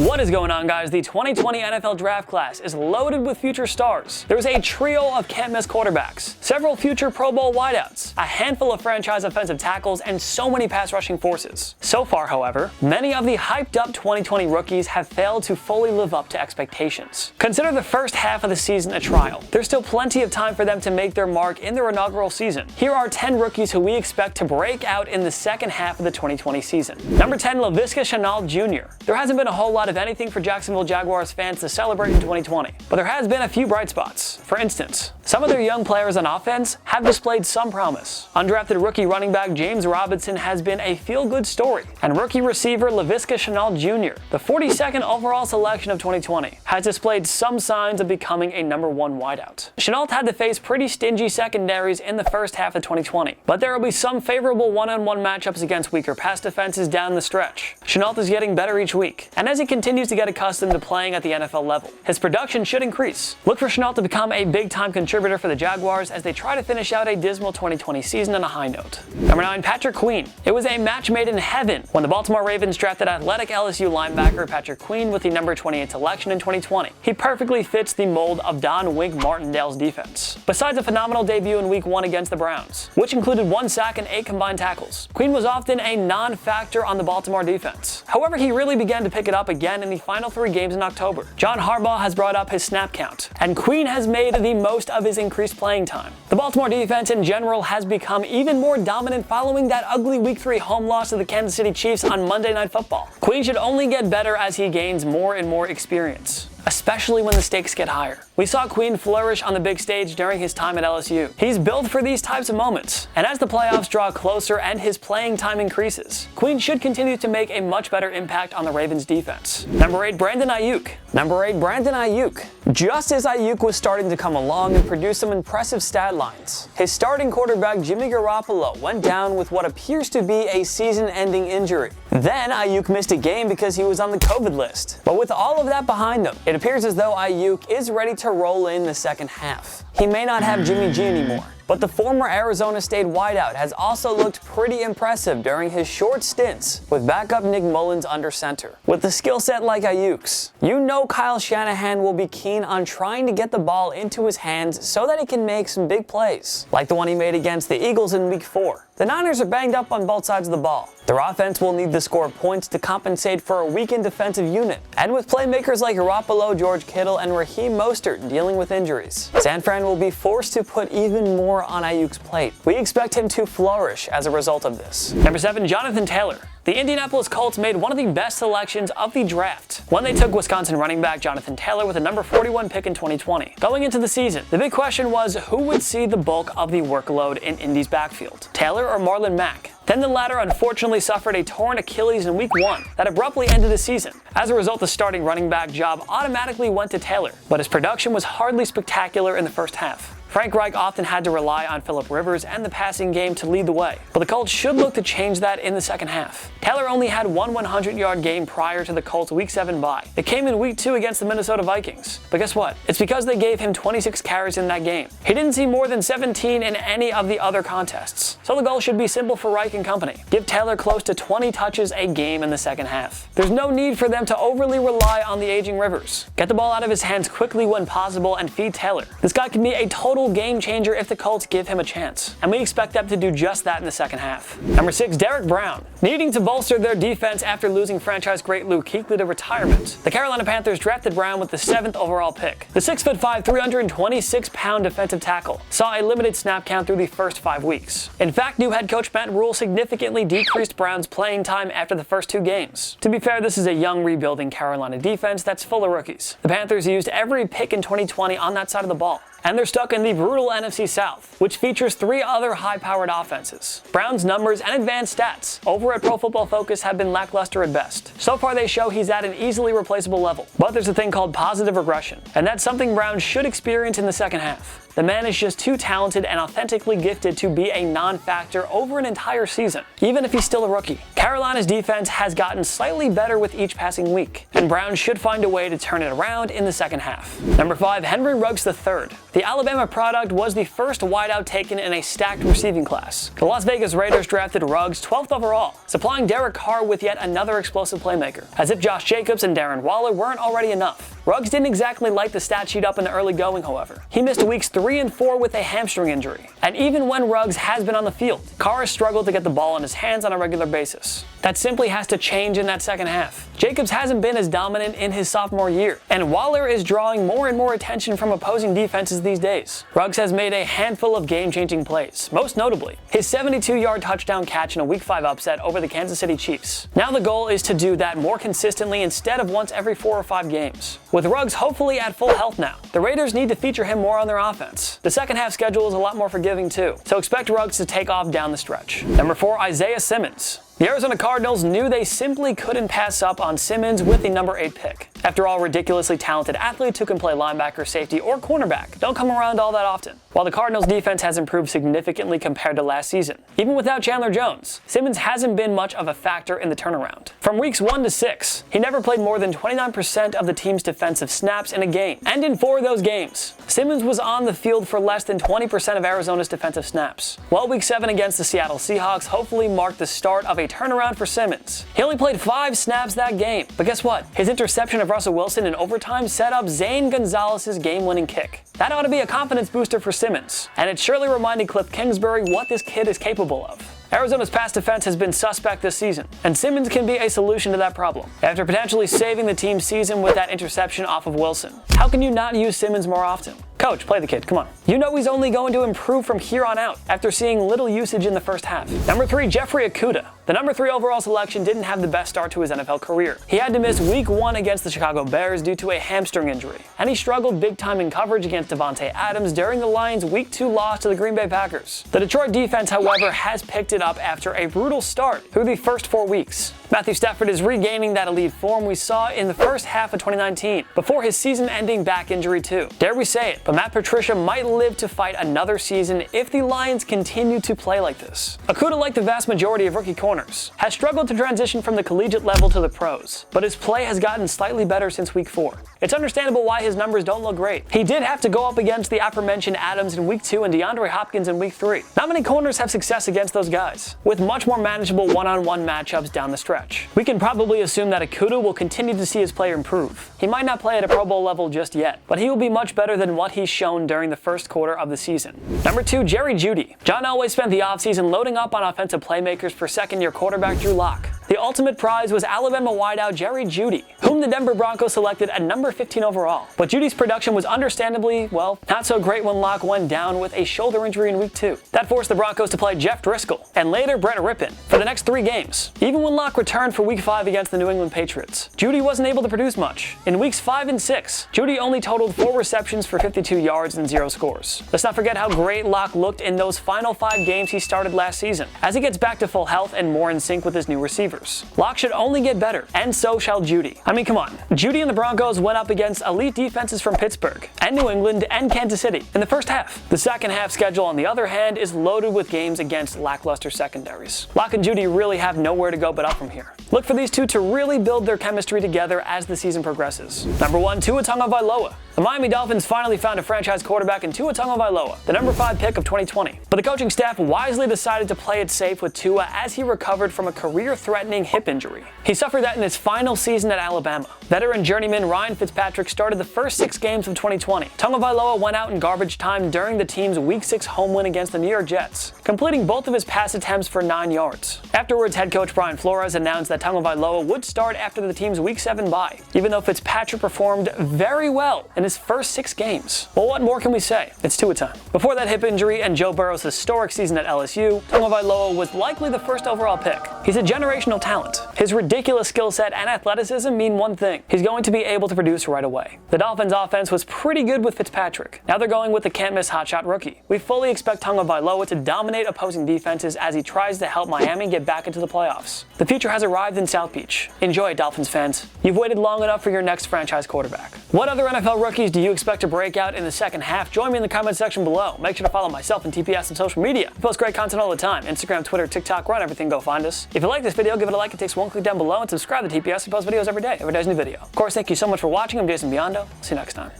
What is going on, guys? The 2020 NFL Draft class is loaded with future stars. There's a trio of can't-miss quarterbacks, several future Pro Bowl wideouts, a handful of franchise offensive tackles, and so many pass-rushing forces. So far, however, many of the hyped-up 2020 rookies have failed to fully live up to expectations. Consider the first half of the season a trial. There's still plenty of time for them to make their mark in their inaugural season. Here are 10 rookies who we expect to break out in the second half of the 2020 season. Number 10, Laviska Shenault Jr. There hasn't been a whole lot of anything for Jacksonville Jaguars fans to celebrate in 2020, but there has been a few bright spots. For instance, some of their young players on offense have displayed some promise. Undrafted rookie running back James Robinson has been a feel-good story, and rookie receiver Laviska Shenault Jr., the 42nd overall selection of 2020, has displayed some signs of becoming a number one wideout. Shenault had to face pretty stingy secondaries in the first half of 2020, but there will be some favorable one-on-one matchups against weaker pass defenses down the stretch. Shenault is getting better each week, and as he continues to get accustomed to playing at the NFL level, his production should increase. Look for Shenault to become a big-time contributor for the Jaguars as they try to finish out a dismal 2020 season on a high note. Number 9, Patrick Queen. It was a match made in heaven when the Baltimore Ravens drafted athletic LSU linebacker Patrick Queen with the number 28 selection in 2020. He perfectly fits the mold of Don Wink Martindale's defense. Besides a phenomenal debut in Week 1 against the Browns, which included 1 sack and 8 combined tackles, Queen was often a non-factor on the Baltimore defense. However, he really began to pick it up again in the final 3 games in October. John Harbaugh has brought up his snap count, and Queen has made the most of his increased playing time. The Baltimore defense in general has become even more dominant following that ugly Week 3 home loss to the Kansas City Chiefs on Monday Night Football. Queen should only get better as he gains more and more experience, especially when the stakes get higher. We saw Queen flourish on the big stage during his time at LSU. He's built for these types of moments, and as the playoffs draw closer and his playing time increases, Queen should continue to make a much better impact on the Ravens defense. Number 8, Brandon Aiyuk. Number 8, Brandon Aiyuk. Just as Aiyuk was starting to come along and produce some impressive stat lines, his starting quarterback Jimmy Garoppolo went down with what appears to be a season-ending injury. Then Aiyuk missed a game because he was on the COVID list. But with all of that behind him, it appears as though Aiyuk is ready to roll in the second half. He may not have Jimmy G anymore, but the former Arizona State wideout has also looked pretty impressive during his short stints with backup Nick Mullins under center. With a skill set like Aiyuk's, you know Kyle Shanahan will be keen on trying to get the ball into his hands so that he can make some big plays, like the one he made against the Eagles in Week 4. The Niners are banged up on both sides of the ball. Their offense will need to score points to compensate for a weakened defensive unit. And with playmakers like Garoppolo, George Kittle, and Raheem Mostert dealing with injuries, San Fran will be forced to put even more on Aiyuk's plate. We expect him to flourish as a result of this. Number 7, Jonathan Taylor. The Indianapolis Colts made one of the best selections of the draft when they took Wisconsin running back Jonathan Taylor with a number 41 pick in 2020. Going into the season, the big question was who would see the bulk of the workload in Indy's backfield, Taylor or Marlon Mack? Then the latter unfortunately suffered a torn Achilles in Week 1 that abruptly ended the season. As a result, the starting running back job automatically went to Taylor, but his production was hardly spectacular in the first half. Frank Reich often had to rely on Phillip Rivers and the passing game to lead the way, but the Colts should look to change that in the second half. Taylor only had one 100-yard game prior to the Colts' Week 7 bye. It came in Week 2 against the Minnesota Vikings. But guess what? It's because they gave him 26 carries in that game. He didn't see more than 17 in any of the other contests. So the goal should be simple for Reich and company. Give Taylor close to 20 touches a game in the second half. There's no need for them to overly rely on the aging Rivers. Get the ball out of his hands quickly when possible and feed Taylor. This guy can be a total game changer if the Colts give him a chance, and we expect them to do just that in the second half. Number 6, Derrick Brown. Needing to bolster their defense after losing franchise great Luke Kuechly to retirement, the Carolina Panthers drafted Brown with the 7th overall pick. The 6'5", 326-pound defensive tackle saw a limited snap count through the first 5 weeks. In fact, new head coach Matt Rule significantly decreased Brown's playing time after the first 2 games. To be fair, this is a young, rebuilding Carolina defense that's full of rookies. The Panthers used every pick in 2020 on that side of the ball, and they're stuck in the brutal NFC South, which features 3 other high-powered offenses. Brown's numbers and advanced stats over at Pro Football Focus have been lackluster at best. So far, they show he's at an easily replaceable level. But there's a thing called positive regression, and that's something Brown should experience in the second half. The man is just too talented and authentically gifted to be a non-factor over an entire season, even if he's still a rookie. Carolina's defense has gotten slightly better with each passing week, and Brown should find a way to turn it around in the second half. Number 5, Henry Ruggs III. The Alabama product was the first wideout taken in a stacked receiving class. The Las Vegas Raiders drafted Ruggs 12th overall, supplying Derek Carr with yet another explosive playmaker. As if Josh Jacobs and Darren Waller weren't already enough. Ruggs didn't exactly light the stat sheet up in the early going, however. He missed weeks 3 and 4 with a hamstring injury. And even when Ruggs has been on the field, Carr has struggled to get the ball in his hands on a regular basis. That simply has to change in that second half. Jacobs hasn't been as dominant in his sophomore year, and Waller is drawing more and more attention from opposing defenses these days. Ruggs has made a handful of game-changing plays, most notably his 72-yard touchdown catch in a Week 5 upset over the Kansas City Chiefs. Now the goal is to do that more consistently instead of once every 4 or 5 games. With Ruggs hopefully at full health now, the Raiders need to feature him more on their offense. The second half schedule is a lot more forgiving too, so expect Ruggs to take off down the stretch. Number 4, Isaiah Simmons. The Arizona Cardinals knew they simply couldn't pass up on Simmons with the number 8 pick. After all, ridiculously talented athletes who can play linebacker, safety, or cornerback don't come around all that often. While the Cardinals' defense has improved significantly compared to last season, even without Chandler Jones, Simmons hasn't been much of a factor in the turnaround. From weeks 1 to 6, he never played more than 29% of the team's defensive snaps in a game. And in 4 of those games, Simmons was on the field for less than 20% of Arizona's defensive snaps. While week 7 against the Seattle Seahawks hopefully marked the start of a turnaround for Simmons, he only played 5 snaps that game. But guess what? His interception of Russell Wilson in overtime set up Zane Gonzalez's game-winning kick. That ought to be a confidence booster for Simmons, and it surely reminded Cliff Kingsbury what this kid is capable of. Arizona's pass defense has been suspect this season, and Simmons can be a solution to that problem. After potentially saving the team's season with that interception off of Wilson, how can you not use Simmons more often? Coach, play the kid, come on. You know he's only going to improve from here on out after seeing little usage in the first half. Number 3, Jeffrey Okudah. The number 3 overall selection didn't have the best start to his NFL career. He had to miss week 1 against the Chicago Bears due to a hamstring injury, and he struggled big time in coverage against Davante Adams during the Lions' week 2 loss to the Green Bay Packers. The Detroit defense, however, has picked it up after a brutal start through the first 4 weeks. Matthew Stafford is regaining that elite form we saw in the first half of 2019, before his season-ending back injury too. Dare we say it, but Matt Patricia might live to fight another season if the Lions continue to play like this. Okudah, like the vast majority of rookie corners, has struggled to transition from the collegiate level to the pros, but his play has gotten slightly better since week 4. It's understandable why his numbers don't look great. He did have to go up against the aforementioned Adams in week 2 and DeAndre Hopkins in week 3. Not many corners have success against those guys, with much more manageable one-on-one matchups down the stretch. We can probably assume that Okudah will continue to see his play improve. He might not play at a Pro Bowl level just yet, but he will be much better than what he's shown during the first quarter of the season. Number 2, Jerry Jeudy. John Elway spent the offseason loading up on offensive playmakers for second-year quarterback Drew Lock. The ultimate prize was Alabama wideout Jerry Jeudy, whom the Denver Broncos selected at number 15 overall. But Judy's production was understandably, well, not so great when Lock went down with a shoulder injury in week 2. That forced the Broncos to play Jeff Driscoll, and later Brett Rippon, for the next 3 games. Even when Lock returned for week 5 against the New England Patriots, Jeudy wasn't able to produce much. In weeks 5 and 6, Jeudy only totaled 4 receptions for 52 yards and 0 scores. Let's not forget how great Lock looked in those final 5 games he started last season, as he gets back to full health and more in sync with his new receivers. Lock should only get better, and so shall Jeudy. I mean, come on. Jeudy and the Broncos went up against elite defenses from Pittsburgh, and New England, and Kansas City in the first half. The second half schedule, on the other hand, is loaded with games against lackluster secondaries. Lock and Jeudy really have nowhere to go but up from here. Look for these two to really build their chemistry together as the season progresses. Number 1, Tua Tagovailoa. The Miami Dolphins finally found a franchise quarterback in Tua Tagovailoa, the number 5 pick of 2020. But the coaching staff wisely decided to play it safe with Tua as he recovered from a career-threatening hip injury. He suffered that in his final season at Alabama. Veteran journeyman Ryan Fitzpatrick started the first 6 games of 2020. Tagovailoa went out in garbage time during the team's Week 6 home win against the New York Jets, completing both of his pass attempts for 9 yards. Afterwards, head coach Brian Flores announced that Tagovailoa would start after the team's Week 7 bye, even though Fitzpatrick performed very well in his first 6 games. Well, what more can we say? It's Tua time. Before that hip injury and Joe Burrow's historic season at LSU, Tagovailoa was likely the first overall pick. He's a generational talent. His ridiculous skill set and athleticism mean one thing: he's going to be able to produce right away. The Dolphins' offense was pretty good with Fitzpatrick. Now they're going with the can't-miss hotshot rookie. We fully expect Tagovailoa to dominate opposing defenses as he tries to help Miami get back into the playoffs. The future has arrived in South Beach. Enjoy it, Dolphins fans. You've waited long enough for your next franchise quarterback. What other NFL rookie rookies do you expect to break out in the second half? Join me in the comment section below. Make sure to follow myself and TPS on social media. We post great content all the time. Instagram, Twitter, TikTok, run everything, go find us. If you like this video, give it a like. It takes one click down below, and subscribe to TPS. We post videos every day. Every day's a new video. Of course, thank you so much for watching. I'm Jason Biondo. See you next time.